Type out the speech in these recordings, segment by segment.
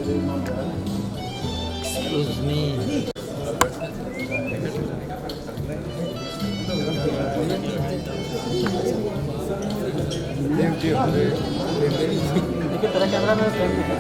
Excuse me. देखिए तेरा camera मेरे फ्रेंड में है।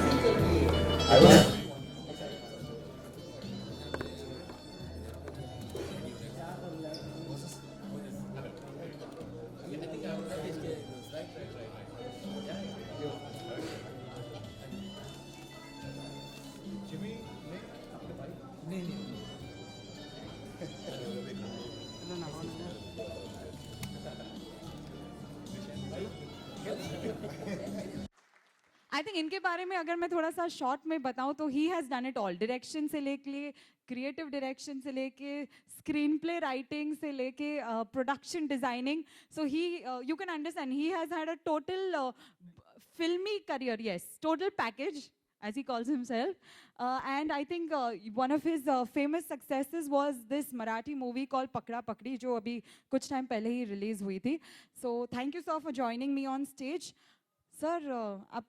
आई थिंक इनके बारे में अगर मैं थोड़ा सा शॉर्ट में बताऊं तो he has done it all, direction से लेके क्रिएटिव डायरेक्शन से लेके स्क्रीन प्ले राइटिंग से लेके production designing. So he you can understand he has had a total filmy career, yes, total package, as he calls himself. And I think one of his famous successes was this Marathi movie called Pakda Pakdi, जो अभी कुछ time पहले ही release हुई थी. So thank you sir for joining me on stage. Sir आप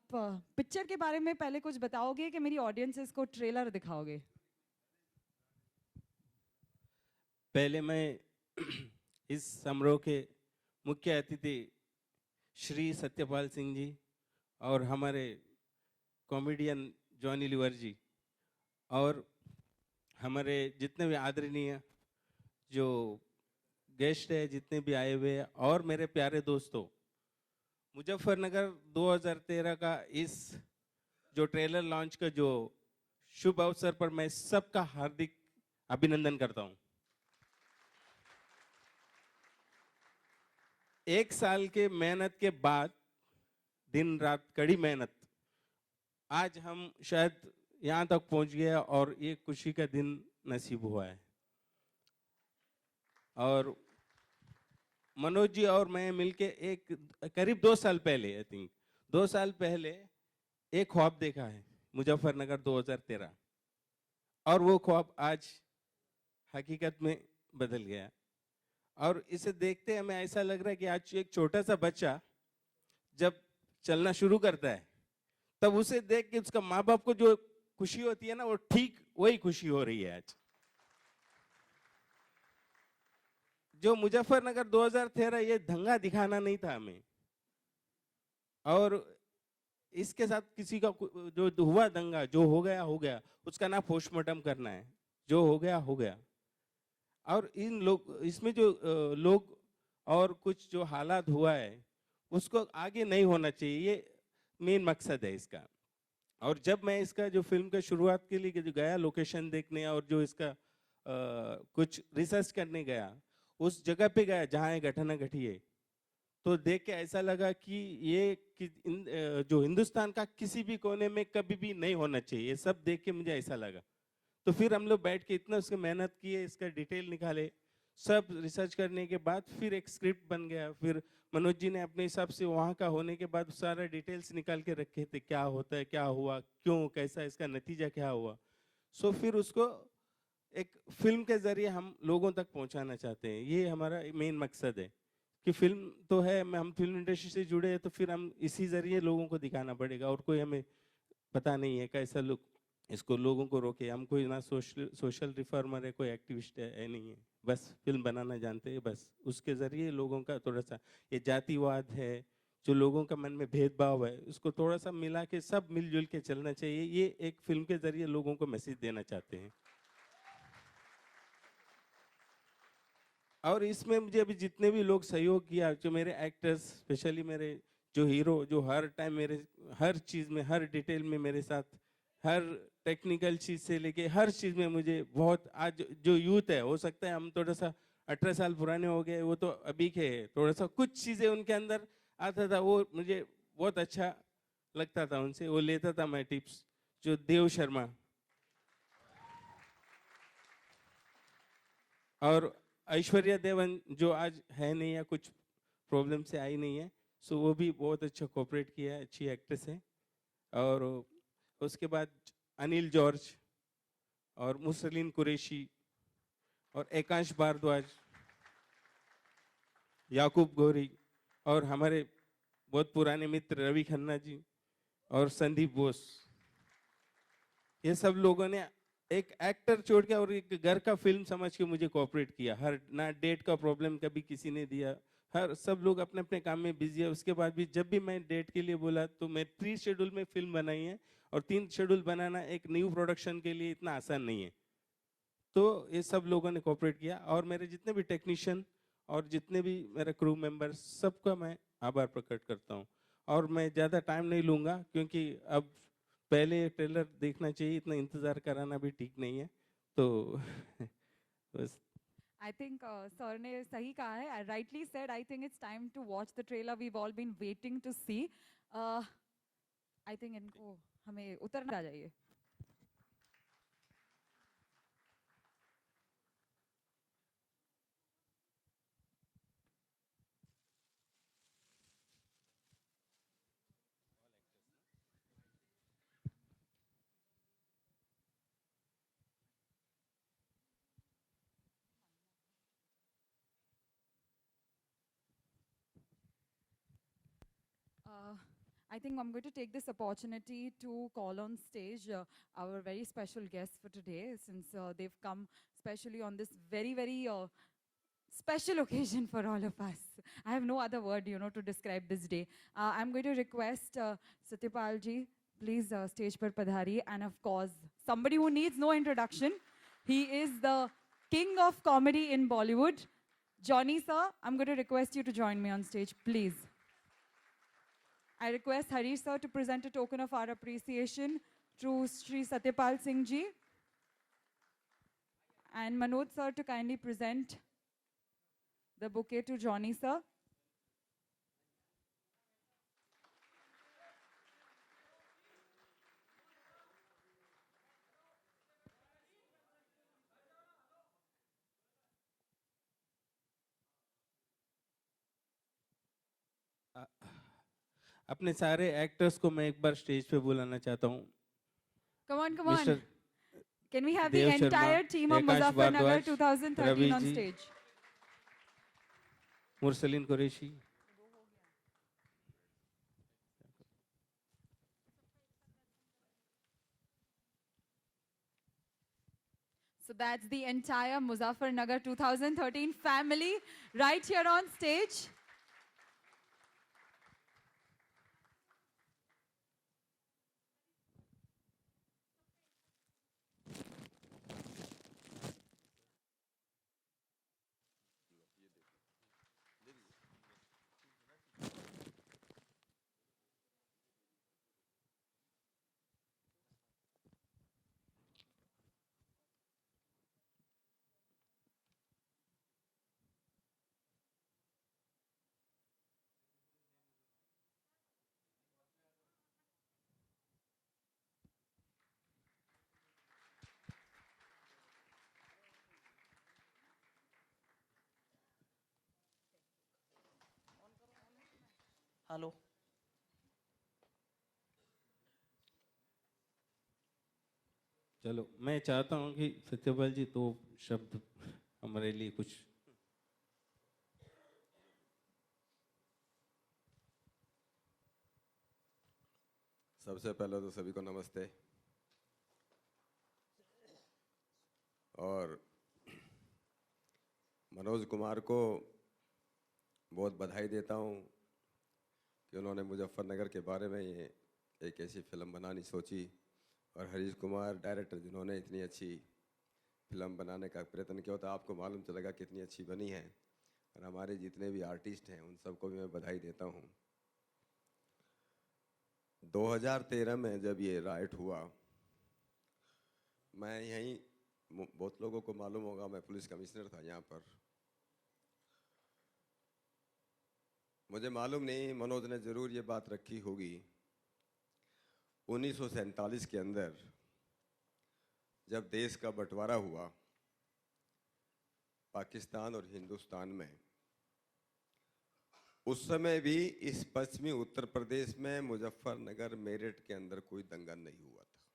picture के बारे में पहले कुछ बताओगे कि मेरी ऑडियंसेस को ट्रेलर दिखाओगे? पहले मैं इस समारोह के मुख्य अतिथि श्री सत्यपाल सिंह जी और हमारे कॉमेडियन जॉनी लीवर जी और हमारे जितने भी आदरणीय जो गेस्ट है, जितने भी आए हुए हैं, और मेरे प्यारे दोस्तों, मुजफ्फरनगर 2013 का इस जो ट्रेलर लॉन्च का जो शुभ अवसर पर मैं सबका हार्दिक अभिनंदन करता हूं। एक साल के मेहनत के बाद, दिन रात कड़ी मेहनत, आज हम शायद यहाँ तक पहुँच गए और ये खुशी का दिन नसीब हुआ है। और मनोज जी और मैं मिलके एक करीब 2 साल पहले, आई थिंक 2 साल पहले एक ख्वाब देखा है, मुजफ्फरनगर 2013, और वो ख्वाब आज हकीकत में बदल गया। और इसे देखते हमें ऐसा लग रहा है कि आज एक छोटा सा बच्चा जब चलना शुरू करता है तब उसे देख के उसका माँ बाप को जो खुशी होती है ना, वो ठीक वही खुशी हो रही है आज। जो मुजफ्फरनगर 2013 ये दंगा दिखाना नहीं था हमें, और इसके साथ किसी का जो हुआ दंगा, जो हो गया, उसका ना पोस्टमार्टम करना है, जो हो गया। और इन लोग इसमें जो लोग और कुछ जो हालात हुआ है उसको आगे नहीं होना चाहिए, ये मेन मकसद है इसका। और जब मैं इसका जो फिल्म का शुरुआत के लिए जो गया लोकेशन देखने और जो इसका कुछ रिसर्च करने गया, उस जगह पे गया जहाँ ये घटना घटी है, तो देख के ऐसा लगा कि ये जो हिंदुस्तान का किसी भी कोने में कभी भी नहीं होना चाहिए। ये सब देख के मुझे ऐसा लगा। तो फिर हम लोग बैठ के इतना उसके मेहनत किए, इसका डिटेल निकाले, सब रिसर्च करने के बाद फिर एक स्क्रिप्ट बन गया। फिर मनोज जी ने अपने हिसाब से वहाँ का होने के बाद सारा डिटेल्स निकाल के रखे थे, क्या होता है, क्या हुआ, क्यों, कैसा, इसका नतीजा क्या हुआ। सो फिर उसको एक फिल्म के जरिए हम लोगों तक पहुंचाना चाहते हैं। ये हमारा मेन मकसद है कि फिल्म तो है, हम फिल्म इंडस्ट्री से जुड़े हैं, तो फिर हम इसी जरिए लोगों को दिखाना पड़ेगा। और कोई हमें पता नहीं है कैसा लोग इसको लोगों को रोके। हम कोई ना सोशल रिफॉर्मर है, कोई एक्टिविस्ट है नहीं है, बस फिल्म बनाना जानते हैं। बस उसके जरिए लोगों का थोड़ा सा ये जातिवाद है, जो लोगों का मन में भेदभाव है, उसको थोड़ा सा मिला के सब मिलजुल के चलना चाहिए। ये एक फिल्म के जरिए लोगों को मैसेज देना चाहते हैं। और इसमें मुझे अभी जितने भी लोग सहयोग किया, जो मेरे एक्टर्स, स्पेशली मेरे जो हीरो, जो हर टाइम मेरे हर चीज़ में, हर डिटेल में मेरे साथ, हर टेक्निकल चीज़ से लेके हर चीज़ में मुझे बहुत, आज जो यूथ है, हो सकता है हम थोड़ा सा 18 साल पुराने हो गए, वो तो अभी के है, थोड़ा सा कुछ चीज़ें उनके अंदर आता था, वो मुझे बहुत अच्छा लगता था उनसे, वो लेता था मैं टिप्स। जो देव शर्मा और ऐश्वर्या देवन जो आज है नहीं, या कुछ प्रॉब्लम से आई नहीं है, सो वो भी बहुत अच्छा कोऑपरेट किया है, अच्छी एक्ट्रेस है। और उसके बाद अनिल जॉर्ज और मुसलिन कुरैशी और एकांश भारद्वाज, याकूब गौरी, और हमारे बहुत पुराने मित्र रवि खन्ना जी और संदीप बोस। ये सब लोगों ने एक एक्टर छोड़ के और एक घर का फिल्म समझ के मुझे कोऑपरेट किया। हर ना डेट का प्रॉब्लम कभी किसी ने दिया, हर सब लोग अपने अपने काम में बिजी है। उसके बाद भी जब भी मैं डेट के लिए बोला तो मैं 3 शेड्यूल में फिल्म बनाई है, और 3 शेड्यूल बनाना एक न्यू प्रोडक्शन के लिए इतना आसान नहीं है। तो ये सब लोगों ने कोऑपरेट किया, और मेरे जितने भी टेक्नीशियन और जितने भी मेरे क्रू मेंबर, सबका मैं आभार प्रकट करता हूँ। और मैं ज़्यादा टाइम नहीं लूँगा, क्योंकि अब पहले ट्रेलर देखना चाहिए, इतना इंतज़ार कराना भी ठीक नहीं है। तो बस। I think sir ने सही कहा है. I rightly said. I think it's time to watch the trailer. We've all been waiting to see. I think इनको हमें उतरना आ जाइए. I think I'm going to take this opportunity to call on stage our very special guests for today, since they've come specially on this very, very special occasion for all of us. I have no other word, to describe this day. I'm going to request Satyapal ji, please stage par padhari, and of course, somebody who needs no introduction. He is the king of comedy in Bollywood. Johnny sir, I'm going to request you to join me on stage, please. I request Harish sir to present a token of our appreciation to Sri Satyapal Singh ji, and Manoj sir to kindly present the bouquet to Johnny sir. अपने सारे actors को मैं एक बार stage पे बुलाना चाहता हूँ। Come on, come mister on. Can we have Dev the Sharma, entire team of Prakash Muzaffarnagar Bhardwaj, 2013 Ravi on ji, stage? Mursaleen Qureshi. So that's the entire Muzaffarnagar 2013 family right here on stage. Hello. चलो, मैं चाहता हूँ कि सत्यपाल जी तो शब्द हमारे लिए कुछ। सबसे पहले तो सभी को नमस्ते, और मनोज कुमार को बहुत बधाई देता हूँ कि उन्होंने मुजफ्फरनगर के बारे में ये एक ऐसी फिल्म बनानी सोची, और हरीश कुमार डायरेक्टर जिन्होंने इतनी अच्छी फिल्म बनाने का प्रयत्न किया, तो आपको मालूम चलेगा कितनी अच्छी बनी है। और हमारे जितने भी आर्टिस्ट हैं उन सबको भी मैं बधाई देता हूँ। 2013 में जब ये राइट हुआ, मैं यहीं, बहुत लोगों को मालूम होगा, मैं पुलिस कमिश्नर था यहाँ पर। मुझे मालूम नहीं, मनोज ने ज़रूर ये बात रखी होगी, 1947 के अंदर जब देश का बंटवारा हुआ पाकिस्तान और हिंदुस्तान में, उस समय भी इस पश्चिमी उत्तर प्रदेश में मुजफ्फरनगर मेरठ के अंदर कोई दंगा नहीं हुआ था।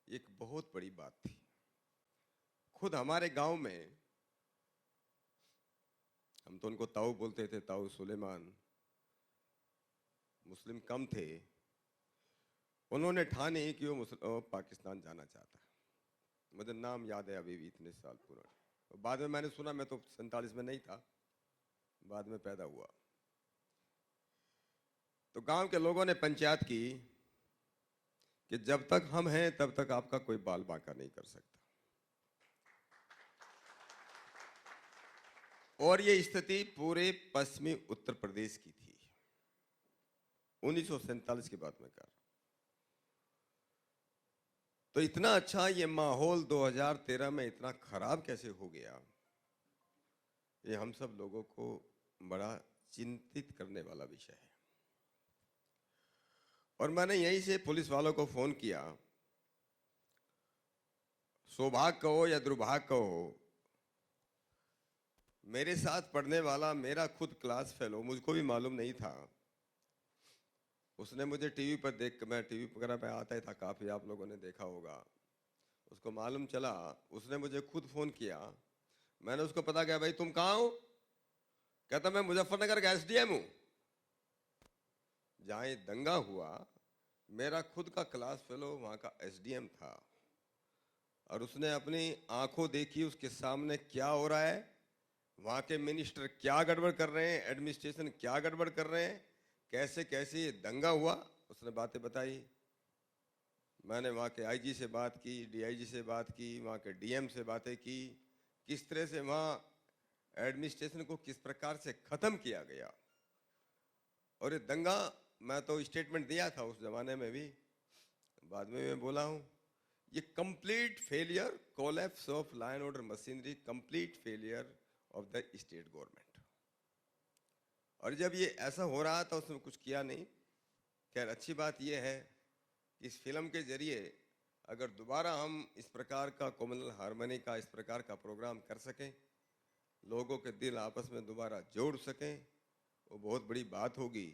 एक बहुत बड़ी बात थी। खुद हमारे गांव में, हम तो उनको ताऊ बोलते थे, ताऊ सुलेमान, मुस्लिम कम थे, उन्होंने ठानी कि वो पाकिस्तान जाना चाहता है। मुझे नाम याद है अभी भी, इतने साल पुराना। बाद में मैंने सुना, मैं तो 47 में नहीं था, बाद में पैदा हुआ। तो गांव के लोगों ने पंचायत की कि जब तक हम हैं तब तक आपका कोई बाल बांका नहीं कर सकता। और ये स्थिति पूरे पश्चिमी उत्तर प्रदेश की थी 1947 की बात में कर। तो इतना अच्छा ये माहौल 2013 में इतना खराब कैसे हो गया, ये हम सब लोगों को बड़ा चिंतित करने वाला विषय है। और मैंने यहीं से पुलिस वालों को फोन किया, सौभाग्य कहो या दुर्भाग्य कहो, मेरे साथ पढ़ने वाला मेरा खुद क्लास फेलो, मुझको भी मालूम नहीं था, उसने मुझे टीवी पर देख, मैं टीवी वगैरह पे आता ही था काफ़ी, आप लोगों ने देखा होगा, उसको मालूम चला, उसने मुझे खुद फ़ोन किया। मैंने उसको पता किया, भाई तुम कहाँ हो? कहता मैं मुजफ्फरनगर का एसडीएम हूँ। जहाँ ये दंगा हुआ, मेरा खुद का क्लास फेलो वहाँ का एसडीएम था, और उसने अपनी आंखों देखी उसके सामने क्या हो रहा है, वहाँ के मिनिस्टर क्या गड़बड़ कर रहे हैं, एडमिनिस्ट्रेशन क्या गड़बड़ कर रहे हैं, कैसे कैसे ये दंगा हुआ, उसने बातें बताई। मैंने वहाँ के आईजी से बात की, डीआईजी से बात की, वहाँ के डीएम से बातें की, किस तरह से वहाँ एडमिनिस्ट्रेशन को किस प्रकार से ख़त्म किया गया। और ये दंगा, मैं तो स्टेटमेंट दिया था उस ज़माने में भी, बाद में मैं बोला हूँ, ये complete failure, collapse of law and order machinery, complete failure of the state government. और जब ये ऐसा हो रहा था उसने कुछ किया नहीं। खैर अच्छी बात यह है कि इस फिल्म के जरिए अगर दोबारा हम इस प्रकार का कम्युनल हार्मनी का, इस प्रकार का प्रोग्राम कर सकें, लोगों के दिल आपस में दोबारा जोड़ सकें, वो बहुत बड़ी बात होगी।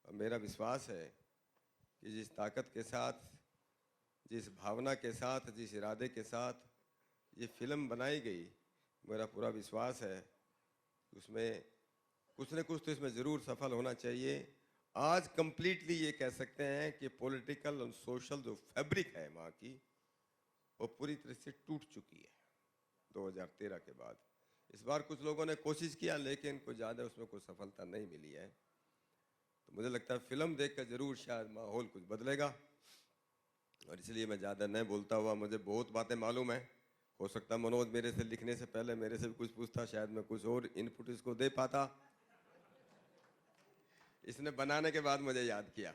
और मेरा विश्वास है कि जिस ताकत के साथ, जिस भावना के साथ, जिस इरादे के साथ ये फिल्म बनाई गई, मेरा पूरा विश्वास है उसमें कुछ न कुछ तो इसमें ज़रूर सफल होना चाहिए। आज कंप्लीटली ये कह सकते हैं कि पॉलिटिकल और सोशल जो फैब्रिक है वहाँ की, वो पूरी तरह से टूट चुकी है 2013 के बाद। इस बार कुछ लोगों ने कोशिश किया, लेकिन कुछ ज़्यादा उसमें कोई सफलता नहीं मिली है। तो मुझे लगता है फिल्म देखकर ज़रूर शायद माहौल कुछ बदलेगा। और इसलिए मैं ज़्यादा नहीं बोलता हुआ, मुझे बहुत बातें मालूम है, हो सकता है मनोज मेरे से लिखने से पहले मेरे से भी कुछ पूछता, शायद मैं कुछ और इनपुट इसको दे पाता। इसने बनाने के बाद मुझे याद किया,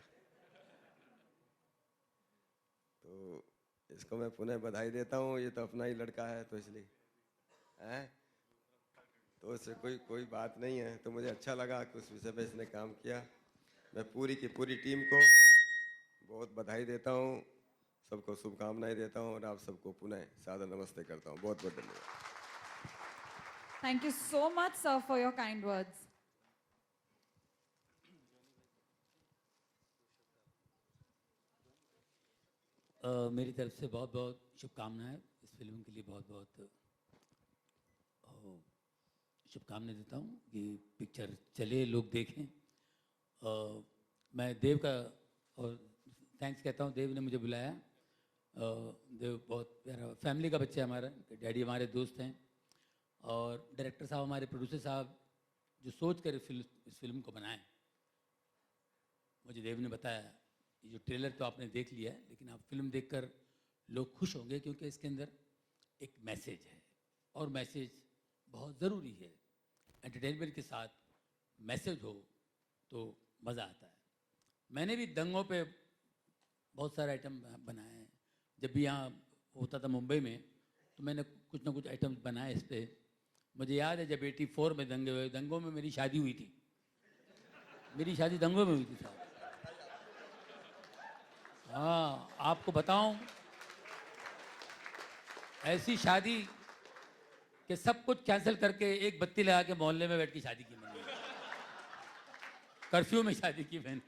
तो इसको मैं पुनः बधाई देता हूँ। ये तो अपना ही लड़का है, तो इसलिए हैं, तो इससे कोई बात नहीं है। तो मुझे अच्छा लगा कि उस विषय पे इसने काम किया। मैं पूरी की पूरी टीम को बहुत बधाई देता हूँ, सबको शुभकामनाएं देता हूँ, और आप सबको पुनः सादर नमस्ते करता हूँ। बहुत बहुत धन्यवाद। Thank you so much, sir, for your kind words. मेरी तरफ से बहुत बहुत शुभकामनाएं इस फिल्म के लिए, बहुत बहुत शुभकामनाएं देता हूँ कि पिक्चर चले, लोग देखें। मैं देव का और थैंक्स कहता हूँ, देव ने मुझे बुलाया। देव बहुत प्यारा फैमिली का बच्चा है हमारा, डैडी हमारे दोस्त हैं, और डायरेक्टर साहब हमारे, प्रोड्यूसर साहब जो सोच कर इस फिल्म को बनाए। मुझे देव ने बताया, ये जो ट्रेलर तो आपने देख लिया है, लेकिन आप फिल्म देखकर लोग खुश होंगे, क्योंकि इसके अंदर एक मैसेज है, और मैसेज बहुत ज़रूरी है। एंटरटेनमेंट के साथ मैसेज हो तो मज़ा आता है। मैंने भी दंगों पे बहुत सारे आइटम बनाए हैं। जब भी यहाँ होता था मुंबई में, तो मैंने कुछ ना कुछ आइटम्स बनाए इस पर। मुझे याद है जब 84 में दंगे हुए, दंगों में मेरी शादी हुई थी। मेरी शादी दंगों में हुई थी साहब। हाँ, आपको बताऊं, ऐसी शादी कि सब कुछ कैंसिल करके एक बत्ती लगा के मोहल्ले में बैठ के शादी की मैंने। कर्फ्यू में शादी की मैंने।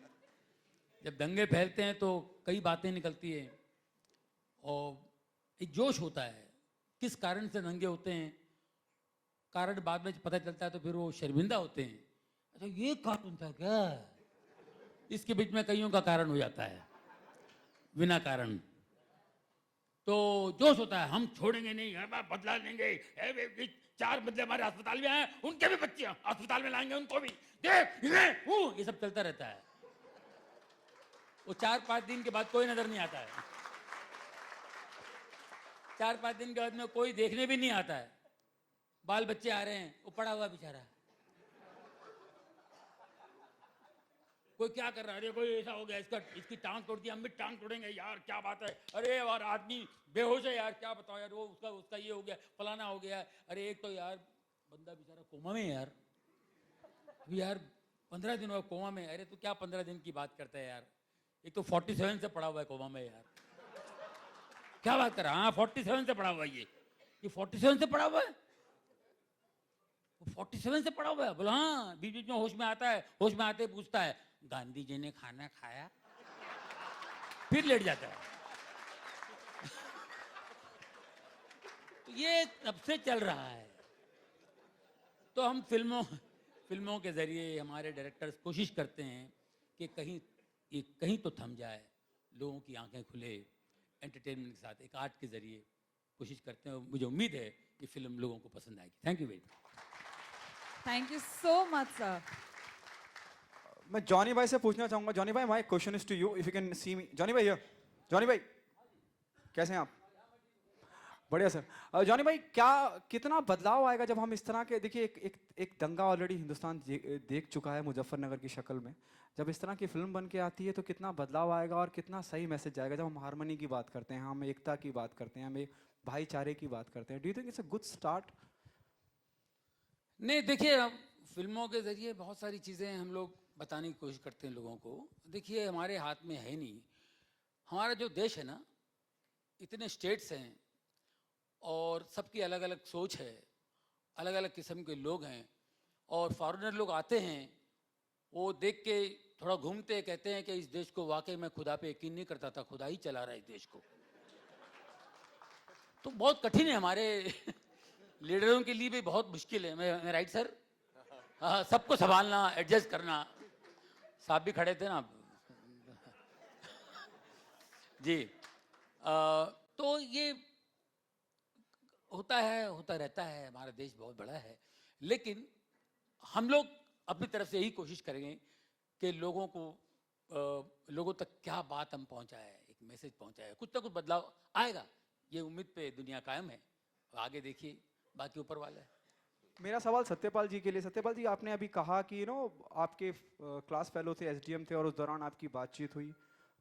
जब दंगे फैलते हैं तो कई बातें निकलती हैं, और एक जोश होता है, किस कारण से दंगे होते हैं, कारण बाद में पता चलता है तो फिर वो शर्मिंदा होते हैं। अच्छा, ये कार्टून था क्या? इसके बीच में कईयों का कारण हो जाता है। बिना कारण। तो जोश होता है, हम छोड़ेंगे नहीं, बदला लेंगे, 4 बदले हमारे अस्पताल में आए, उनके भी बच्चे अस्पताल में लाएंगे, उनको भी देख ये सब चलता रहता है। वो 4-5 दिन के बाद कोई नजर नहीं आता है, 4-5 दिन के बाद में कोई देखने भी नहीं आता है। बाल बच्चे आ रहे हैं, वो पड़ा हुआ बेचारा, कोई क्या कर रहा है, अरे कोई ऐसा हो गया, इसकी टांग तोड़ दी, हम भी टांग तोड़ेंगे यार, क्या बात है, अरे यार आदमी बेहोश है यार, क्या बताओ यार, वो उसका ये हो गया, फलाना हो गया, अरे एक तो यार बंदा बेचारा कोमा में यार, अभी यार 15 दिन हुआ कोमा में। अरे तो क्या 15 दिन की बात करता है यार, एक तो 47 से पड़ा हुआ है कोमा में यार, क्या बात कर रहा है, हाँ 47 से पड़ा हुआ है, ये 47 से पड़ा हुआ है, 47 से पड़ा हुआ है। बोला हाँ, बीच बीच में होश में आता है, होश में आते पूछता है गांधी जी ने खाना खाया, फिर लेट जाता है। तो ये तब से चल रहा है। तो हम फिल्मों के जरिए हमारे डायरेक्टर्स कोशिश करते हैं कि कहीं तो थम जाए, लोगों की आंखें खुले, एंटरटेनमेंट के साथ एक आर्ट के जरिए कोशिश करते हैं। मुझे उम्मीद है कि फिल्म लोगों को पसंद आएगी। Thank you very much. Thank you so much sir. मैं जॉनी भाई से पूछना चाहूंगा। जॉनी भाई, my question is to you, if you can see me. Johnny भाई हियर। जॉनी भाई कैसे हैं आप? बढ़िया सर। जॉनी भाई, कितना बदलाव आएगा जब हम इस तरह के, देखिए एक दंगा ऑलरेडी हिंदुस्तान देख चुका है मुजफ्फरनगर की शक्ल में, जब इस तरह की फिल्म बन के आती है तो कितना बदलाव आएगा और कितना सही मैसेज जाएगा। जब हम हारमोनी की बात करते हैं, हम एकता की बात करते हैं, हम भाईचारे की बात करते हैं, do you think it's a good start? नहीं, देखिए फिल्मों के जरिए बहुत सारी चीज़ें हम लोग बताने की कोशिश करते हैं लोगों को। देखिए हमारे हाथ में है नहीं, हमारा जो देश है ना, इतने स्टेट्स हैं और सबकी अलग अलग सोच है, अलग अलग किस्म के लोग हैं, और फॉरेनर लोग आते हैं, वो देख के थोड़ा घूमते कहते हैं कि इस देश को वाकई मैं खुदा पे यकीन नहीं करता था, खुदा ही चला रहा है इस देश को। तो बहुत कठिन है, हमारे लीडरों के लिए भी बहुत मुश्किल है। मैं राइट सर? हाँ, सबको संभालना, एडजस्ट करना। साहब भी खड़े थे ना जी। तो ये होता रहता है, हमारा देश बहुत बड़ा है, लेकिन हम लोग अपनी तरफ से यही कोशिश करेंगे कि लोगों तक क्या बात हम पहुंचाए, एक मैसेज पहुंचाए, कुछ ना कुछ बदलाव आएगा, ये उम्मीद पे दुनिया कायम है। आगे देखिए, बाकी ऊपर वाला है। मेरा सवाल सत्यपाल जी के लिए। सत्यपाल जी, आपने अभी कहा कि आपके क्लास फेलो थे, एसडीएम थे, और उस दौरान आपकी बातचीत हुई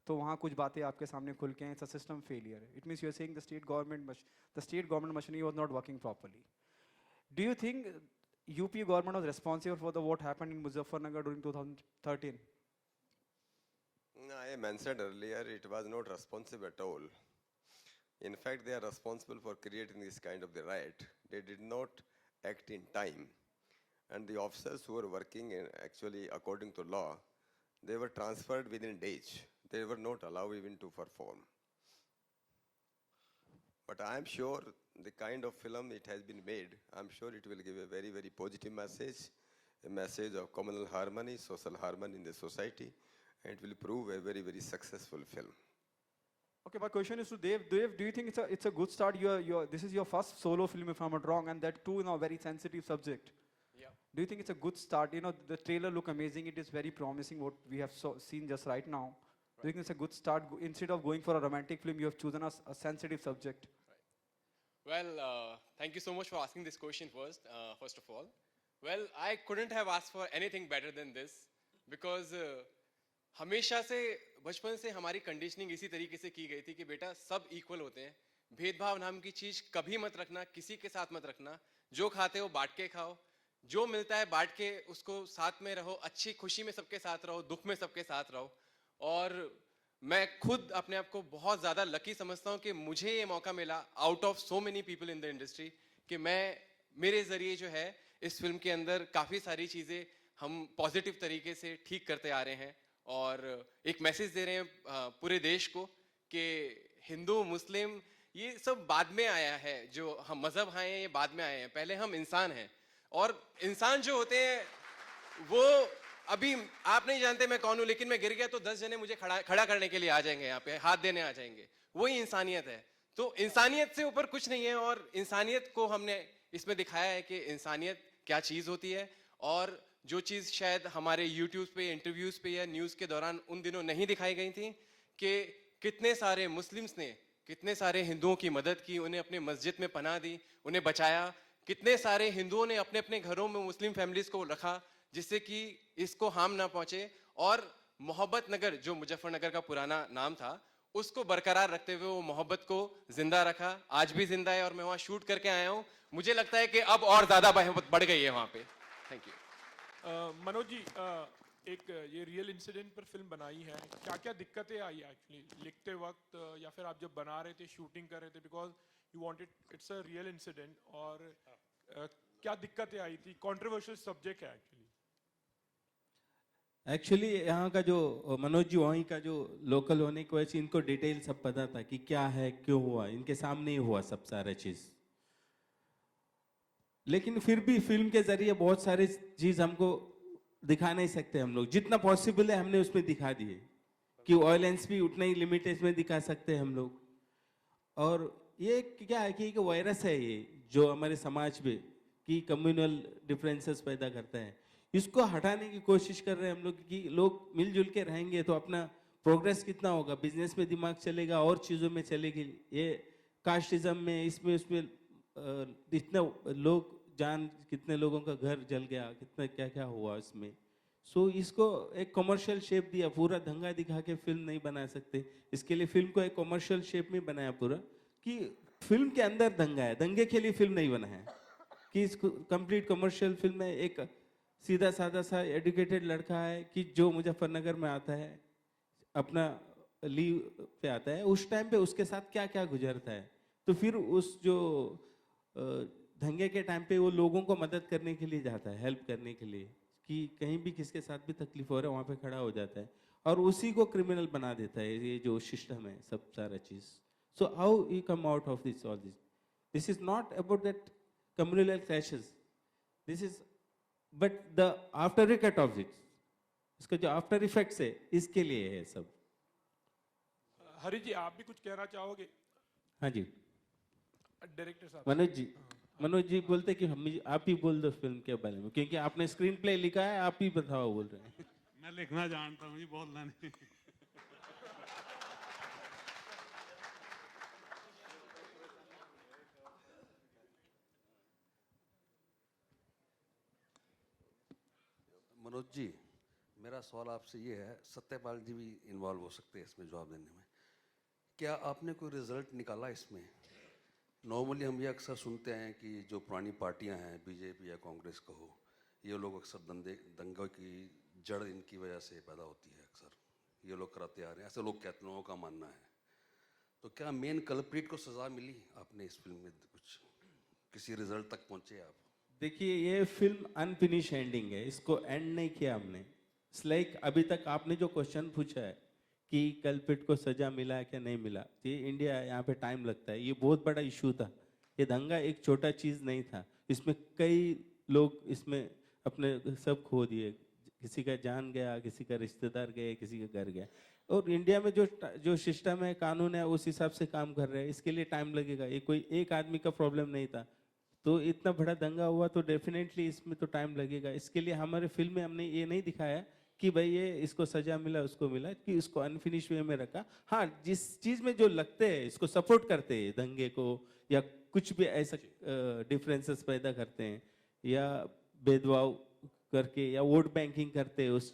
तो वहाँ कुछ बातें आपके सामने खुल के हैं। It's a system failure. It means you are saying the state government machinery was not working properly. Do you think UP government was responsible for the what happened in Muzaffarnagar during 2013? I mentioned earlier, it was not responsible at all. In fact, they are responsible for creating this kind of the riot. They did not act in time. And the officers who were working actually according to law, they were transferred within days. They were not allowed even to perform. But I am sure the kind of film it has been made, I'm sure it will give a very, very positive message, a message of communal harmony, social harmony in the society, and it will prove a very, very successful film. Okay, my question is to Dev. Dev, do you think it's a good start? This is your first solo film, if I'm not wrong, and that too in a very sensitive subject. Yeah. Do you think it's a good start? The trailer look amazing. It is very promising what we have seen just right now. Right. Do you think it's a good start? Instead of going for a romantic film, you have chosen a sensitive subject. Right. Well, thank you so much for asking this question first of all. Well, I couldn't have asked for anything better than this because हमेशा से बचपन से हमारी conditioning इसी तरीके से की गई थी कि बेटा सब इक्वल होते हैं, भेदभाव नाम की चीज कभी मत रखना, किसी के साथ मत रखना, जो खाते हो बांट के खाओ, जो मिलता है बांट के उसको साथ में रहो, अच्छी खुशी में सबके साथ रहो, दुख में सबके साथ रहो। और मैं खुद अपने आप को बहुत ज़्यादा लकी समझता हूँ कि मुझे ये मौका मिला out of so many people in the industry कि मेरे ज़रिए जो है इस फिल्म के अंदर काफ़ी सारी चीज़ें हम पॉजिटिव तरीके से ठीक करते आ रहे हैं और एक मैसेज दे रहे हैं पूरे देश को कि हिंदू मुस्लिम ये सब बाद में आया है, जो हम मज़हब आए हैं ये बाद में आए हैं, पहले हम इंसान हैं और इंसान जो होते हैं वो अभी आप नहीं जानते मैं कौन हूं, लेकिन मैं गिर गया तो 10 जने मुझे खड़ा करने के लिए आ जाएंगे, यहाँ पे हाथ देने आ जाएंगे। वही इंसानियत है। तो इंसानियत से ऊपर कुछ नहीं है, और इंसानियत को हमने इसमें दिखाया है कि इंसानियत क्या चीज होती है। और जो चीज शायद हमारे यूट्यूब पे, इंटरव्यूज पे या न्यूज के दौरान उन दिनों नहीं दिखाई गई थी, कि कितने सारे मुस्लिम्स ने कितने सारे हिंदुओं की मदद की, उन्हें अपने मस्जिद में पनाह दी, उन्हें बचाया। कितने सारे हिंदुओं ने अपने अपने घरों में मुस्लिम फैमिलीज को रखा, जिससे कि इसको हार्म ना पहुंचे। और मोहब्बत नगर, जो मुजफ्फरनगर का पुराना नाम था, उसको बरकरार रखते हुए वो मोहब्बत को जिंदा रखा। आज भी जिंदा है, और मैं वहां शूट करके आया हूं। मुझे लगता है कि अब और ज्यादा मोहब्बत बढ़ गई है वहां पे। Thank you. मनोज जी, एक ये रियल इंसिडेंट पर फिल्म बनाई है, क्या क्या दिक्कतें आई एक्चुअली लिखते वक्त, या फिर आप जब बना रहे थे, शूटिंग कर रहे थे, because you wanted, it's a real incident, और क्या दिक्कतें आई थी? कंट्रोवर्शियल सब्जेक्ट है एक्चुअली यहाँ का जो मनोज जी वहीं का जो लोकल होने की वजह से इनको डिटेल सब पता था कि क्या है, क्यों हुआ, इनके सामने ही हुआ सब सारा चीज। लेकिन फिर भी फिल्म के जरिए बहुत सारे चीज हमको दिखा नहीं सकते हम लोग, जितना पॉसिबल है हमने उसमें दिखा दिए कि वायलेंस भी उतना ही लिमिटेड में दिखा सकते हैं हम लोग। और ये क्या है कि एक वायरस है ये जो हमारे समाज में कि कम्युनल डिफरेंसेस पैदा करता है, इसको हटाने की कोशिश कर रहे हैं हम लोग कि लोग मिलजुल के रहेंगे तो अपना प्रोग्रेस कितना होगा, बिजनेस में दिमाग चलेगा और चीज़ों में चलेगी। ये कास्टिज्म में इसमें उसमें इतना लोग जान, कितने लोगों का घर जल गया, कितना क्या क्या हुआ इसमें। सो इसको एक कमर्शियल शेप दिया, पूरा दंगा दिखा के फिल्म नहीं बना सकते। इसके लिए फिल्म को एक कमर्शियल शेप में बनाया पूरा, कि फिल्म के अंदर दंगा है, दंगे के लिए फिल्म नहीं बना है, कि इसको कंप्लीट कमर्शियल फिल्म है। एक सीधा साधा सा एजुकेटेड लड़का है कि जो मुजफ्फरनगर में आता है, अपना लीव पे आता है, उस टाइम पे उसके साथ क्या क्या गुजरता है। तो फिर उस जो दंगे के टाइम पे वो लोगों को मदद करने के लिए जाता है, हेल्प करने के लिए, कि कहीं भी किसके साथ भी तकलीफ हो रहा है वहाँ पे खड़ा हो जाता है, और उसी को क्रिमिनल बना देता है ये जो सिस्टम है सब सारा चीज़। So how you come out of this all this is not about that communal clashes, this is but the after effect of it, इसका जो आफ्टर इफेक्ट्स है इसके लिए है सब। हरी जी, आप भी कुछ कहना चाहोगे? हाँ जी डायरेक्टर साहब। मनोज जी बोलते कि हम, आप ही बोल दो फिल्म के बारे में, क्योंकि आपने स्क्रीन प्ले लिखा है, आप ही बताओ बोल रहे हैं। मैं लिखना जानता हूँ जी, बोलना नहीं। मनोज जी, मेरा सवाल आपसे ये है, सत्यपाल जी भी इन्वॉल्व हो सकते हैं इसमें जवाब देने में। क्या आपने कोई रिजल्ट निकाला इसमें? नॉर्मली हम ये अक्सर सुनते हैं कि जो पुरानी पार्टियां हैं, बीजेपी या कांग्रेस को हो, ये लोग अक्सर दंगों की जड़ इनकी वजह से पैदा होती है, अक्सर ये लोग कराते आ रहे हैं, ऐसे लोग कहते हैं, लोगों का मानना है। तो क्या मेन कल्प्रिट को सज़ा मिली आपने इस फिल्म में? कुछ किसी रिजल्ट तक पहुँचे आप? देखिए ये फिल्म अनफिनिश एंडिंग है, इसको एंड नहीं किया हमने। इट्स लाइक अभी तक आपने जो क्वेश्चन पूछा है कि कल्प्रिट को सजा मिला है क्या नहीं मिला, ये इंडिया यहाँ पे टाइम लगता है, ये बहुत बड़ा इशू था। ये दंगा एक छोटा चीज़ नहीं था, इसमें कई लोग इसमें अपने सब खो दिए, किसी का जान गया, किसी का रिश्तेदार गए, किसी का घर गया। और इंडिया में जो सिस्टम है, कानून है, उस हिसाब से काम कर रहे हैं, इसके लिए टाइम लगेगा। ये कोई एक आदमी का प्रॉब्लम नहीं था, तो इतना बड़ा दंगा हुआ तो डेफिनेटली इसमें तो टाइम लगेगा। इसके लिए हमारे फिल्म में हमने ये नहीं दिखाया कि भाई ये इसको सजा मिला, उसको मिला, कि इसको अनफिनिश वे में रखा। हाँ, जिस चीज़ में जो लगते हैं, इसको सपोर्ट करते हैं दंगे को, या कुछ भी ऐसा डिफरेंसेस पैदा करते हैं, या भेदभाव करके, या वोट बैंकिंग करते हैं उस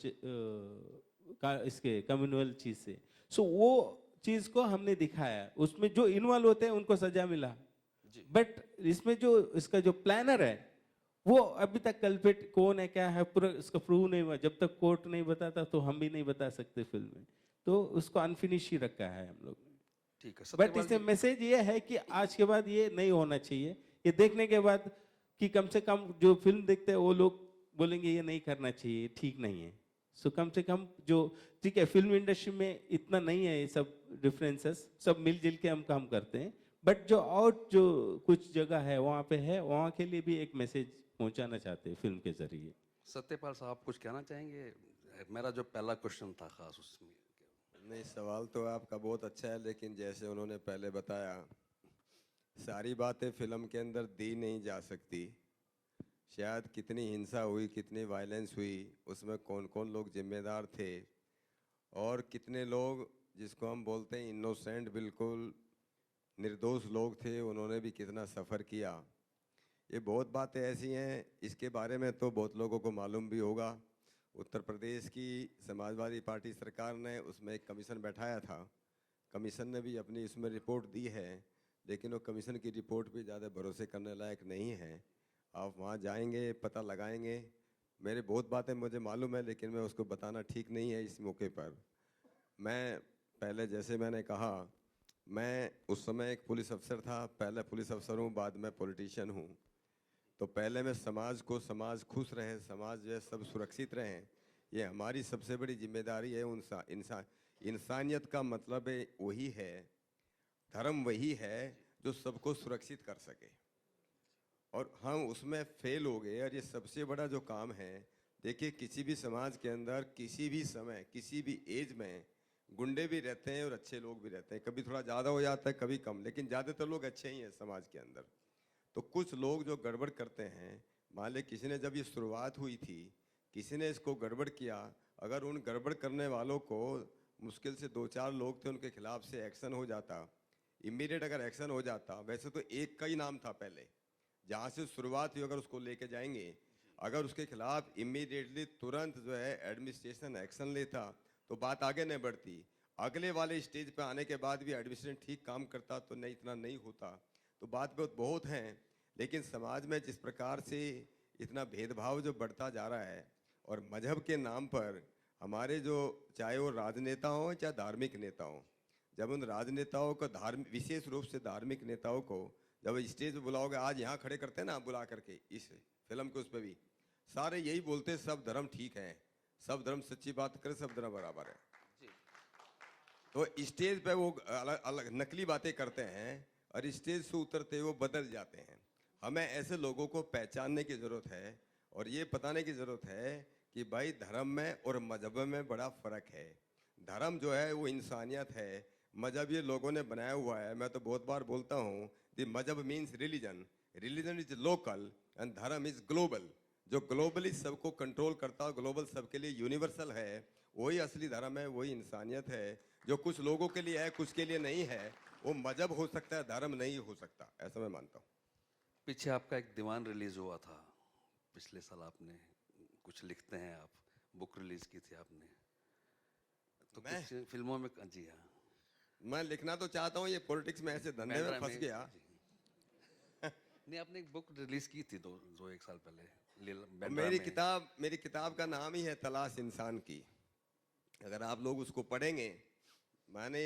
इसके कम्युनल चीज़ से, सो वो चीज़ को हमने दिखाया। उसमें जो इन्वॉल्व होते हैं उनको सजा मिला, बट इसमें जो इसका जो प्लानर है वो अभी तक कल्प्रिट कौन है, क्या है, पूरा इसका प्रूव नहीं हुआ। जब तक कोर्ट नहीं बताता तो हम भी नहीं बता सकते फिल्म में, तो उसको अनफिनिश ही रखा है हम लोग। ठीक है, बट इससे मैसेज ये है कि आज के बाद ये नहीं होना चाहिए। ये देखने के बाद कि कम से कम जो फिल्म देखते हैं वो लोग बोलेंगे ये नहीं करना चाहिए, ठीक नहीं है। सो कम से कम जो, ठीक है, फिल्म इंडस्ट्री में इतना नहीं है ये सब डिफरेंसेस, सब मिलजुल के हम काम करते हैं, बट जो और जो कुछ जगह है वहाँ पे है, वहाँ के लिए भी एक मैसेज पहुंचाना चाहते हैं फिल्म के जरिए। सत्यपाल साहब कुछ कहना चाहेंगे? मेरा जो पहला क्वेश्चन था खास उसमें। नहीं, सवाल तो आपका बहुत अच्छा है, लेकिन जैसे उन्होंने पहले बताया, सारी बातें फिल्म के अंदर दी नहीं जा सकती। शायद कितनी हिंसा हुई, कितनी वायलेंस हुई, उसमें कौन कौन लोग जिम्मेदार थे, और कितने लोग जिसको हम बोलते हैं इनोसेंट, बिल्कुल निर्दोष लोग थे, उन्होंने भी कितना सफ़र किया। ये बहुत बातें ऐसी हैं, इसके बारे में तो बहुत लोगों को मालूम भी होगा। उत्तर प्रदेश की समाजवादी पार्टी सरकार ने उसमें एक कमीशन बैठाया था। कमीशन ने भी अपनी इसमें रिपोर्ट दी है, लेकिन वो कमीशन की रिपोर्ट भी ज़्यादा भरोसे करने लायक नहीं है। आप वहाँ जाएंगे, पता लगाएंगे। मेरे बहुत बातें मुझे मालूम है, लेकिन मैं उसको बताना ठीक नहीं है इस मौके पर। मैं पहले, जैसे मैंने कहा, मैं उस समय एक पुलिस अफसर था, पहले पुलिस अफसर हूँ, बाद में पॉलिटिशियन हूँ। तो पहले मैं समाज खुश रहे, समाज जो है सब सुरक्षित रहें, ये हमारी सबसे बड़ी जिम्मेदारी है। इंसानियत का मतलब वही है, धर्म वही है जो सबको सुरक्षित कर सके, और हम उसमें फेल हो गए। और ये सबसे बड़ा जो काम है, देखिए किसी भी समाज के अंदर किसी भी समय किसी भी एज में गुंडे भी रहते हैं और अच्छे लोग भी रहते हैं। कभी थोड़ा ज़्यादा हो जाता है, कभी कम, लेकिन ज़्यादातर लोग अच्छे ही हैं समाज के अंदर। तो कुछ लोग जो गड़बड़ करते हैं, मान ले किसी ने, जब ये शुरुआत हुई थी, किसी ने इसको गड़बड़ किया, अगर उन गड़बड़ करने वालों को, मुश्किल से 2-4 लोग थे, उनके खिलाफ से एक्शन हो जाता, इमीडिएट अगर एक्शन हो जाता। वैसे तो एक का ही नाम था पहले, जहाँ से शुरुआत हुई, अगर उसको लेके जाएंगे, अगर उसके खिलाफ इमीडिएटली तुरंत जो है एडमिनिस्ट्रेशन एक्शन लेता, तो बात आगे नहीं बढ़ती। अगले वाले स्टेज पे आने के बाद भी एडमिनिस्ट्रेशन ठीक काम करता तो नहीं, इतना नहीं होता। तो बात बहुत हैं, लेकिन समाज में जिस प्रकार से इतना भेदभाव जो बढ़ता जा रहा है, और मजहब के नाम पर हमारे जो, चाहे वो राजनेता हों चाहे धार्मिक नेता हों, जब उन राजनेताओं को, विशेष रूप से धार्मिक नेताओं को जब स्टेज पे बुलाओगे, आज यहाँ खड़े करते हैं ना बुला करके, इस फिल्म के उस पर भी सारे यही बोलते हैं, सब धर्म ठीक है, सब धर्म सच्ची बात करे, सब धर्म बराबर है। तो स्टेज पे वो अलग अलग नकली बातें करते हैं, और स्टेज से उतरते वो बदल जाते हैं। हमें ऐसे लोगों को पहचानने की ज़रूरत है, और ये बताने की ज़रूरत है कि भाई धर्म में और मजहब में बड़ा फ़र्क है। धर्म जो है वो इंसानियत है, मजहब ये लोगों ने बनाया हुआ है। मैं तो बहुत बार बोलता हूँ, दी मजहब means religion, religion is local and धर्म इज ग्लोबल। जो ग्लोबली सबको कंट्रोल करता है, ग्लोबल सबके लिए यूनिवर्सल है, वही असली धर्म है, वही इंसानियत है। जो कुछ लोगों के लिए है, कुछ के लिए नहीं है, वो मजहब हो सकता है, धर्म नहीं हो सकता, ऐसा मैं मानता हूँ। पीछे आपका एक दीवान रिलीज हुआ था पिछले साल, आपने कुछ लिखते हैं आप, बुक रिलीज की थी आपने, तो कुछ फिल्मों में, जी हाँ, मैं लिखना तो चाहता हूँ, ये पॉलिटिक्स में ऐसे धंधे में फंस गया। नहीं, आपने एक बुक रिलीज की थी दो एक साल पहले मेरी किताब का नाम ही है तलाश इंसान की। अगर आप लोग उसको पढ़ेंगे, मैंने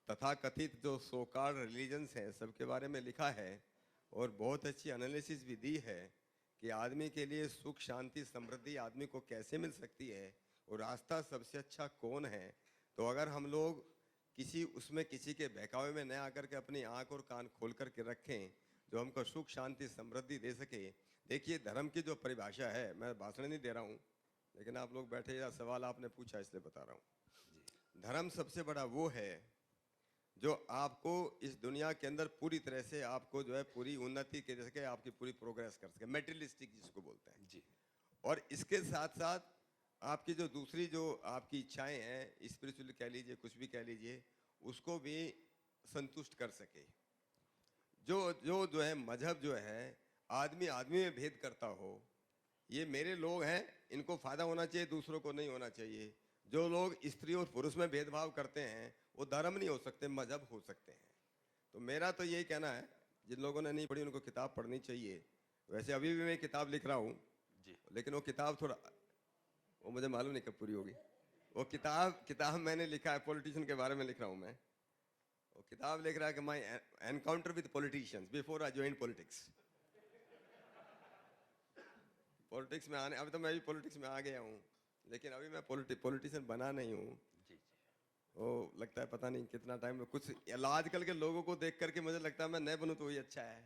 तथाकथित जो सोकार्ड रिलीजन्स हैं सबके बारे में लिखा है, और बहुत अच्छी एनालिसिस भी दी है कि आदमी के लिए सुख, शांति, समृद्धि आदमी को कैसे मिल सकती है, और रास्ता सबसे अच्छा कौन है। तो अगर हम लोग किसी के बहकावे में न आकर के अपनी आँख और कान खोल करके रखें, जो हमको सुख, शांति, समृद्धि दे सके। देखिए, धर्म की जो परिभाषा है, मैं भाषण नहीं दे रहा हूँ, लेकिन आप लोग बैठे या सवाल आपने पूछा इसलिए बता रहा हूँ। धर्म सबसे बड़ा वो है जो आपको इस दुनिया के अंदर पूरी तरह से आपको जो है पूरी उन्नति कर सके, आपकी पूरी प्रोग्रेस कर सके, मेटेरियलिस्टिक जिसको बोलते हैं जी। और इसके साथ साथ आपकी जो दूसरी जो आपकी इच्छाएं हैं, स्पिरिचुअल कह लीजिए, कुछ भी कह लीजिए, उसको भी संतुष्ट कर सके। जो है मजहब जो है आदमी में भेद करता हो, ये मेरे लोग हैं, इनको फायदा होना चाहिए, दूसरों को नहीं होना चाहिए। जो लोग स्त्री और पुरुष में भेदभाव करते हैं वो धर्म नहीं हो सकते, मजहब हो सकते हैं। तो मेरा तो यही कहना है, जिन लोगों ने नहीं पढ़ी उनको किताब पढ़नी चाहिए। वैसे अभी भी मैं किताब लिख रहा हूँ, लेकिन वो किताब थोड़ा, वो मुझे मालूम नहीं कब पूरी होगी। वो किताब मैंने लिखा है, पॉलिटिशियन के बारे में लिख रहा हूँ मैं। वो किताब लिख रहा है कि my encounter with politicians before I join politics. Politics में आने, अभी तो मैं भी पॉलिटिक्स में आ गया हूँ, लेकिन अभी मैं पॉलिटिशियन बना नहीं हूँ। वो लगता है पता नहीं कितना टाइम में, कुछ आजकल के लोगों को देख करके मुझे लगता है मैं नहीं बनूँ तो वही अच्छा है।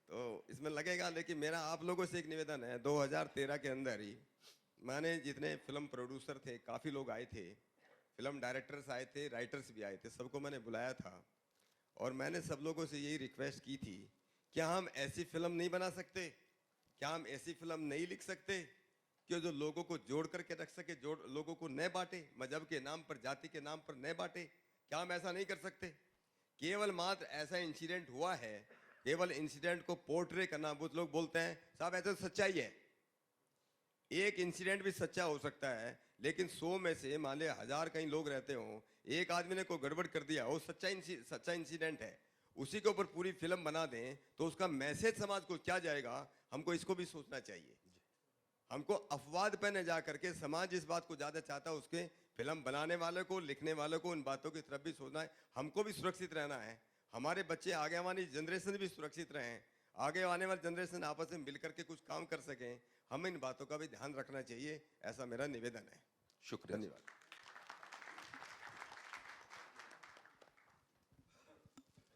तो इसमें लगेगा, लेकिन मेरा आप लोगों से एक निवेदन है, 2013 के अंदर ही मैंने जितने फिल्म प्रोड्यूसर थे, काफ़ी लोग आए थे, फिल्म डायरेक्टर्स आए थे, राइटर्स भी आए थे, सबको मैंने बुलाया था और मैंने सब लोगों से यही रिक्वेस्ट की थी, क्या हम ऐसी फिल्म नहीं बना सकते, क्या हम ऐसी फिल्म नहीं लिख सकते कि जो लोगों को जोड़ करके रख सके, जोड़ लोगों को न बांटे, मजहब के नाम पर, जाति के नाम पर न बांटे? क्या हम ऐसा नहीं कर सकते? केवल मात्र ऐसा इंसिडेंट हुआ है, केवल इंसिडेंट को पोर्ट्रे करना, वो लोग बोलते हैं साहब ऐसा तो सच्चाई है। एक इंसिडेंट भी सच्चा हो सकता है, लेकिन 100 में से मान लिया 1000 कहीं लोग रहते हो, एक आदमी ने कोई गड़बड़ कर दिया, वो सच्चा इंसिडेंट है, उसी के ऊपर पूरी फिल्म बना दें तो उसका मैसेज समाज को क्या जाएगा, हमको इसको भी सोचना चाहिए। हमको अफवाद पे न जा करके समाज इस बात को ज़्यादा चाहता है, उसके फिल्म बनाने वाले को, लिखने वालों को, उन बातों की तरफ भी सोचना है। हमको भी सुरक्षित रहना है, हमारे बच्चे, आगे वाली जनरेशन भी सुरक्षित रहें, आगे आने वाली जनरेशन आपस में मिल करके कुछ काम कर सकें, हमें इन बातों का भी ध्यान रखना चाहिए, ऐसा मेरा निवेदन है। शुक्रिया। धन्यवाद।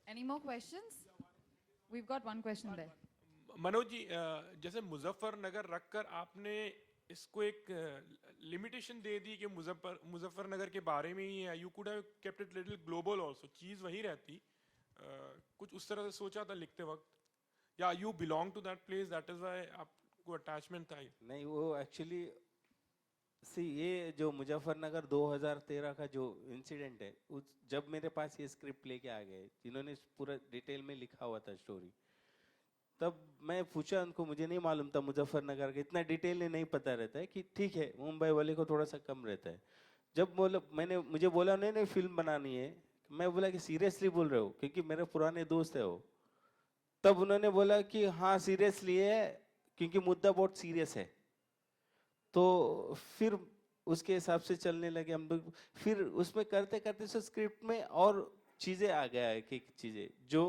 Any more questions? We've got one question there. Manoj ji, जैसे मुजफ्फरनगर रखकर आपने इसको एक लिमिटेशन दे दी कि मुजफ्फरनगर के बारे में ही है, you could have kept it little global also, चीज वही रहती, कुछ उस तरह से सोचा था लिखते वक्त, या you belong to that place, that is why आपको अटैचमेंट था? नहीं, वो एक्चुअली ये जो मुजफ्फरनगर 2013 का जो इंसिडेंट है, जब मेरे पास ये स्क्रिप्ट लेके आ गए, जिन्होंने पूरा डिटेल में लिखा हुआ था स्टोरी, तब मैं पूछा उनको, मुझे नहीं मालूम था मुजफ्फरनगर का, इतना डिटेल में नहीं पता रहता है कि ठीक है मुंबई वाले को थोड़ा सा कम रहता है। जब मुझे बोला नहीं फिल्म बनानी है, मैं बोला कि सीरियसली बोल रहे हो, क्योंकि मेरे पुराने दोस्त है वो। तब उन्होंने बोला कि हाँ सीरियसली है, क्योंकि मुद्दा बहुत सीरियस है। तो फिर उसके हिसाब से चलने लगे हम लोग। फिर उसमें करते करते स्क्रिप्ट में और चीजें आ गया है कि चीजें जो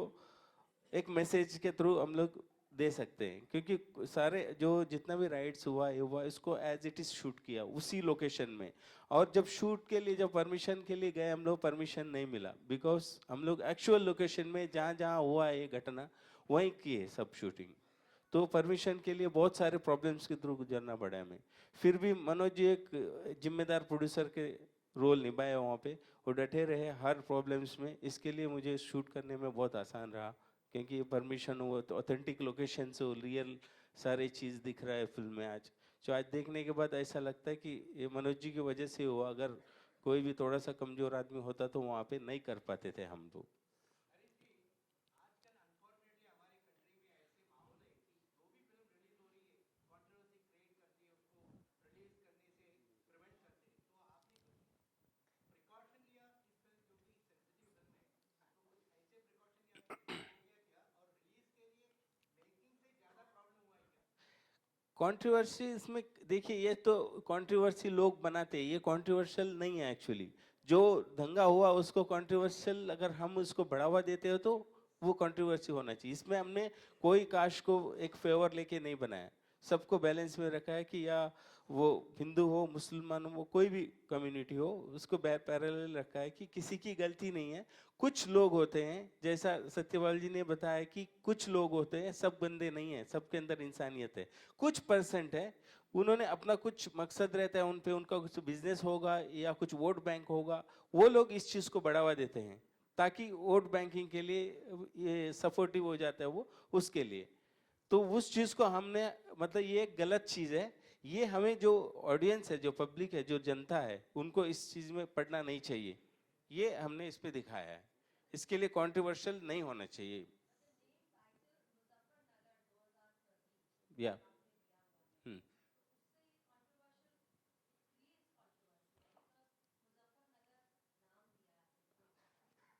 एक मैसेज के थ्रू हम लोग दे सकते हैं, क्योंकि सारे जो जितना भी राइट्स हुआ ये हुआ, इसको एज इट इज शूट किया उसी लोकेशन में। और जब शूट के लिए, जब परमिशन के लिए गए हम लोग, परमिशन नहीं मिला, बिकॉज हम लोग एक्चुअल लोकेशन में जहाँ जहाँ हुआ ये घटना वहीं की है सब शूटिंग। तो परमिशन के लिए बहुत सारे प्रॉब्लम्स के थ्रू गुजरना पड़ा हमें। फिर भी मनोज जी एक जिम्मेदार प्रोड्यूसर के रोल निभाए वहाँ पे, वो डटे रहे हर प्रॉब्लम्स में। इसके लिए मुझे शूट करने में बहुत आसान रहा, क्योंकि परमिशन हुआ तो ऑथेंटिक लोकेशन से रियल सारे चीज़ दिख रहा है फिल्म में आज। जो आज देखने के बाद ऐसा लगता है कि ये मनोज जी की वजह से हुआ, अगर कोई भी थोड़ा सा कमज़ोर आदमी होता तो वहाँ पे नहीं कर पाते थे हम लोग। कंट्रोवर्सी इसमें देखिए, ये तो कंट्रोवर्सी लोग बनाते हैं, ये कंट्रोवर्शियल नहीं है एक्चुअली। जो दंगा हुआ उसको कंट्रोवर्शियल अगर हम उसको बढ़ावा देते हो तो वो कंट्रोवर्सी होना चाहिए। इसमें हमने कोई कास्ट को एक फेवर लेके नहीं बनाया, सबको बैलेंस में रखा है कि या वो हिंदू हो, मुसलमान हो, कोई भी कम्युनिटी हो, उसको पैरेलल रखा है कि किसी की गलती नहीं है। कुछ लोग होते हैं, जैसा सत्यपाल जी ने बताया कि कुछ लोग होते हैं, सब बंदे नहीं है, सबके अंदर इंसानियत है। कुछ परसेंट है, उन्होंने अपना कुछ मकसद रहता है, उन पे उनका कुछ बिजनेस होगा या कुछ वोट बैंक होगा, वो लोग इस चीज़ को बढ़ावा देते हैं ताकि वोट बैंकिंग के लिए ये सपोर्टिव हो जाता है वो उसके लिए। तो उस चीज़ को हमने, मतलब ये एक गलत चीज़ है, ये हमें जो ऑडियंस है, जो पब्लिक है, जो जनता है, उनको इस चीज़ में पढ़ना नहीं चाहिए। ये हमने इस पे दिखाया है, इसके लिए कंट्रोवर्शियल नहीं होना चाहिए। या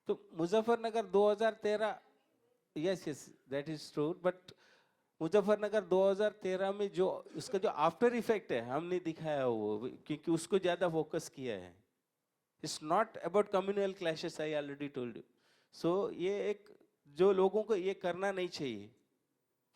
तो Muzaffarnagar 2013, yes yes that is true, but Muzaffarnagar 2013 में जो उसका जो आफ्टर इफेक्ट है हमने दिखाया वो, क्योंकि उसको ज्यादा फोकस किया है। It's not about communal clashes, I already told you. So ये एक जो लोगों को ये करना नहीं चाहिए,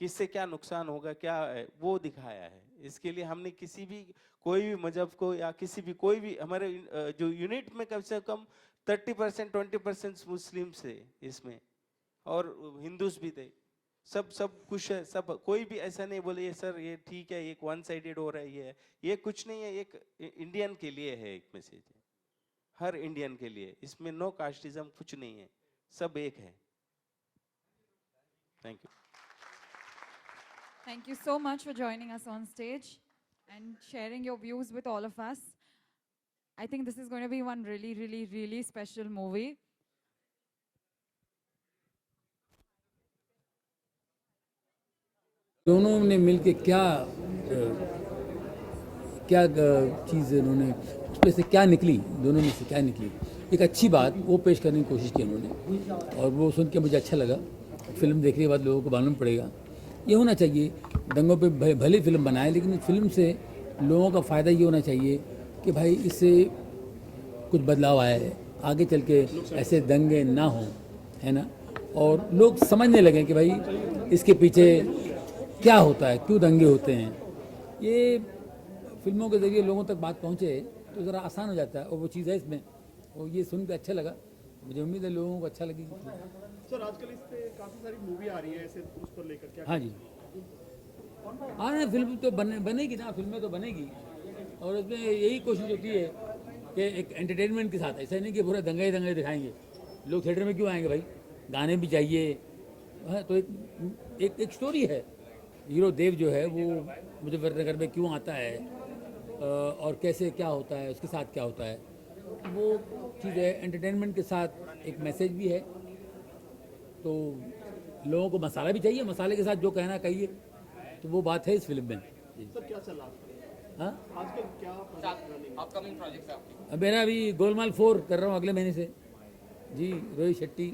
किससे क्या नुकसान होगा क्या है, वो दिखाया है। इसके लिए हमने किसी भी कोई भी मजहब को या किसी भी कोई भी हमारे जो यूनिट में कम से कम 30% 20% मुस्लिम थे इसमें और हिंदूज भी थे। सब सब खुश है, सब कोई भी ऐसा नहीं बोले ये सर ये ठीक है, एक वन साइडेड हो रहा है, ये कुछ नहीं है, एक इंडियन के लिए है, एक मैसेज है हर इंडियन के लिए, इसमें नो कास्टिज्म कुछ नहीं है, सब एक है। Thank you. Thank you so much for joining us on stage and sharing your views with all of us. I think this is going to be one really, really, really special movie. दोनों ने मिलके क्या चीज़ उन्होंने उसमें से क्या निकली, दोनों में से क्या निकली, एक अच्छी बात वो पेश करने की कोशिश की उन्होंने, और वो सुन के मुझे अच्छा लगा। फिल्म देखने के बाद लोगों को मालूम पड़ेगा। ये होना चाहिए, दंगों पे भले फिल्म बनाए, लेकिन फिल्म से लोगों का फ़ायदा ये होना चाहिए कि भाई इससे कुछ बदलाव आए, आगे चल के ऐसे दंगे ना हों, है ना, और लोग समझने लगें कि भाई इसके पीछे क्या होता है, क्यों दंगे होते हैं। ये फिल्मों के ज़रिए लोगों तक बात पहुँचे तो ज़रा आसान हो जाता है, और वो चीज़ है इसमें, और ये सुन के अच्छा लगा। मुझे उम्मीद है लोगों को अच्छा लगेगा। सर आजकल इस पे काफ़ी सारी मूवी आ रही है ऐसे उस पर लेकर क्या? हाँ जी, हाँ फिल्म तो बनेगी ना, फिल्में तो बनेगी, और उसमें यही कोशिश होती है कि एक एंटरटेनमेंट के साथ, ऐसा नहीं कि पूरा दंगा ही दंगा दिखाएंगे। लोग थिएटर में क्यों आएंगे भाई, गाने भी चाहिए। हाँ, तो एक स्टोरी है। हीरो देव जो है वो मुजफ्फरनगर में क्यों आता है और कैसे क्या होता है, उसके साथ क्या होता है, वो चीज़ है। एंटरटेनमेंट के साथ एक मैसेज भी है, तो लोगों को मसाला भी चाहिए, मसाले के साथ जो कहना कहिए, तो वो बात है इस फिल्म में। सर क्या चल रहा है हाँ, आजकल, क्या अपकमिंग प्रोजेक्ट है आपके? मेरा अभी गोलमाल 4 कर रहा हूँ अगले महीने से जी, रोहित शेट्टी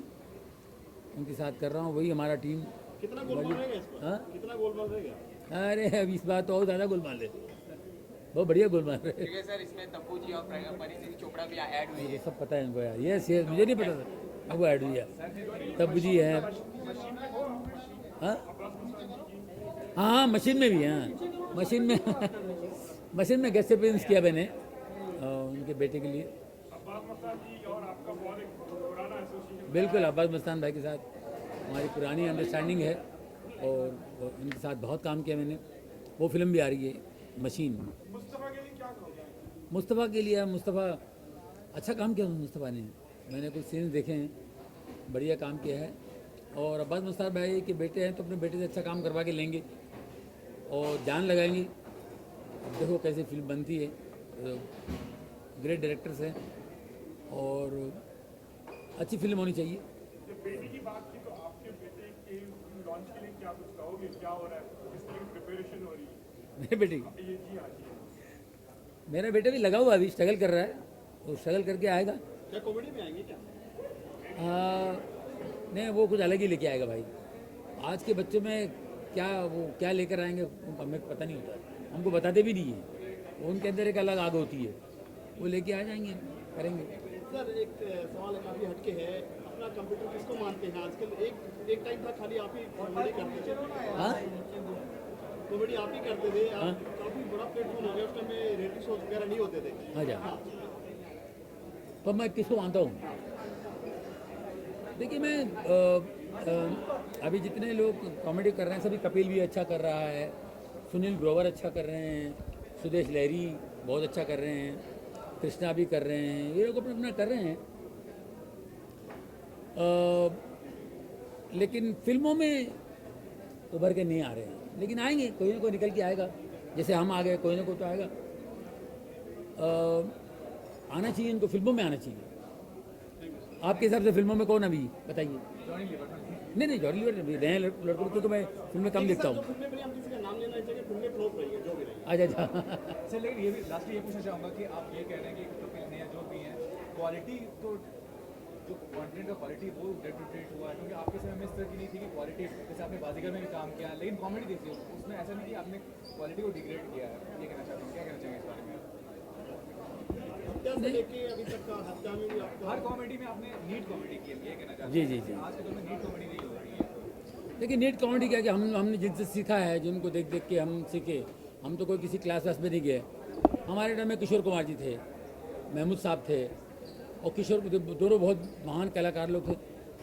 उनके साथ कर रहा हूँ, वही हमारा टीम। कितना गोलमाल रहेगा इस पर? हाँ, कितना गोलमाल रहेगा? अरे अब इस बार तो और ज़्यादा गोलमाल है, बहुत बढ़िया गोलमाल है। ठीक है सर, इसमें तब्बू जी और परिणीति चोपड़ा भी ऐड हुई है। ये सब पता है इनको यार, यस यस, मुझे नहीं पता था, अब वो ऐड हुई है, तब्बू जी है। हाँ हाँ, मशीन में भी है, हाँ मशीन में मशीन में गेस्ट अपीयरेंस किया मैंने उनके बेटे के लिए। बिल्कुल, अब्बास मस्तान भाई के साथ हमारी पुरानी अंडरस्टैंडिंग है, और उनके साथ बहुत काम किया मैंने। वो फिल्म भी आ रही है, मशीन। मुस्तफ़ा के लिए, मुस्तफ़ा अच्छा काम किया मुस्तफ़ा ने, मैंने कुछ सीन्स देखे हैं, बढ़िया काम किया है। और अब्बास मस्तान भाई के बेटे हैं तो अपने बेटे से अच्छा काम करवा के लेंगे और जान लगाएंगे। अब देखो कैसे फिल्म बनती है, ग्रेट डायरेक्टर्स हैं और अच्छी फिल्म होनी चाहिए। बेटी की बात की तो आपके बेटे के लॉन्च के लिए क्या कुछ कहोगे, क्या हो रहा है, किस तरह की प्रिपरेशन हो रही है? मेरे बेटे की, ये जी हाँ जी, मेरा बेटा भी लगा हुआ, अभी स्ट्रगल कर रहा है, वो स्ट्रगल करके आएगा। क्या कॉमेडी में आएंगे क्या? नहीं, वो कुछ अलग ही लेके आएगा भाई। आज के बच्चों में क्या वो क्या लेकर आएंगे हमें पता नहीं होता, हमको बताते भी नहीं है, उनके अंदर एक अलग आग होती है, वो लेके आ जाएंगे, करेंगे। सर एक सवाल काफ़ी हटके है, अपना कंप्यूटर किसको मानते हैं आजकल? एक टाइम था खाली आप ही कॉमेडी करते थे। हाँ, कॉमेडी आप ही करते थे, आप काफ़ी बड़ा प्लेटफॉर्म हो गया, उस टाइम में रियलिटी शोज वगैरह नहीं होते थे। अच्छा, तो मैं किसको मानता हूँ? देखिए, मैं अभी जितने लोग कॉमेडी कर रहे हैं सभी, कपिल भी अच्छा कर रहा है, सुनील ग्रोवर अच्छा कर रहे हैं, सुदेश लहरी बहुत अच्छा कर रहे हैं, कृष्णा भी कर रहे हैं, ये लोग अपना अपना कर रहे हैं। लेकिन फिल्मों में उभर के नहीं आ रहे हैं, लेकिन आएंगे, कोई ना कोई निकल के आएगा, जैसे हम आ गए, कोई ना कोई तो आएगा। आना चाहिए इनको, फिल्मों में आना चाहिए। आपके हिसाब से फिल्मों में कौन अभी बताइए? नहीं, जॉनी लीवर नए लड़कों को तो मैं फिल्म में कम देखता हूँ। अच्छा, सर लेकिन ये भी लास्ट ये पूछना चाहूँगा कि आप ये कह रहे हैं कि कपिल ने जो भी हैं क्वालिटी, तो जो कंटेंट का क्वालिटी वो डेटोरेट हुआ है, क्योंकि आपके समय में इस तरह की नहीं थी कि क्वालिटी, जैसे आपने बाजीगर में भी काम किया है, लेकिन कॉमेडी देखिए उसमें ऐसा नहीं कि आपने क्वालिटी को डिग्रेड किया है। ये कहना चाहता हूँ, क्या कहना चाहेंगे इस बारे में? अभी तक का हत्या में भी आपका हर कॉमेडी में आपने नीट कॉमेडी की है, ये कहना चाहता हूँ। जी जी जी। आज के दौर में नीट कॉमेडी नहीं हो रही है। देखिए, नीट कॉमेडी क्या कि हमने जिनसे सीखा है, जिनको देख देख के हम सीखे, हम तो कोई किसी क्लास वास में नहीं गए। हमारे टाइम में किशोर कुमार जी थे, महमूद साहब थे, और किशोर दोनों बहुत महान कलाकार लोग थे,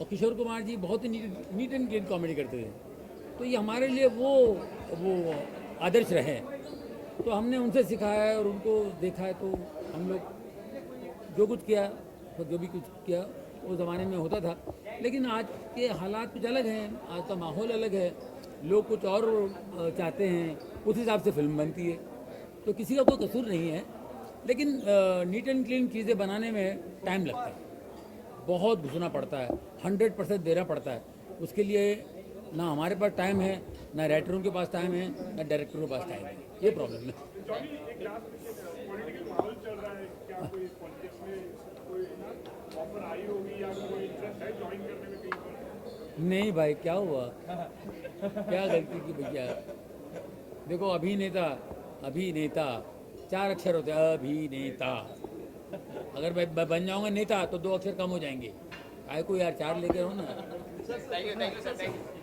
और किशोर कुमार जी बहुत ही नीट एंड क्लीन कॉमेडी करते थे। तो ये हमारे लिए वो आदर्श रहे। तो हमने उनसे सिखाया है और उनको देखा है, तो हम लोग जो कुछ किया, तो जो भी कुछ किया उस ज़माने में होता था। लेकिन आज के हालात कुछ अलग हैं, आज का माहौल अलग है, लोग कुछ और चाहते हैं, उस हिसाब से फिल्म बनती है। तो किसी का कोई कसूर नहीं है, लेकिन नीट एंड क्लीन चीज़ें बनाने में टाइम लगता है, बहुत घुसना पड़ता है, 100% देना पड़ता है। उसके लिए ना हमारे पास टाइम है, ना राइटरों के पास टाइम है, ना डायरेक्टरों के पास टाइम है। ये प्रॉब्लम है। एक लास्ट क्वेश्चन, पॉलिटिकल माहौल चल रहा है, क्या कोई पॉलिटिक्स में कोई ऑफर आई होगी या कोई इंटरेस्ट है ज्वाइन करने में कहीं पर? नहीं भाई, क्या हुआ? क्या गलती की भैया? देखो, अभिनेता 4 अक्षर होते हैं, अभिनेता। अगर मैं बन जाऊंगा नेता तो 2 अक्षर कम हो जाएंगे। आए को यार 4 लेकर हो ना। Thank you sir, thank you.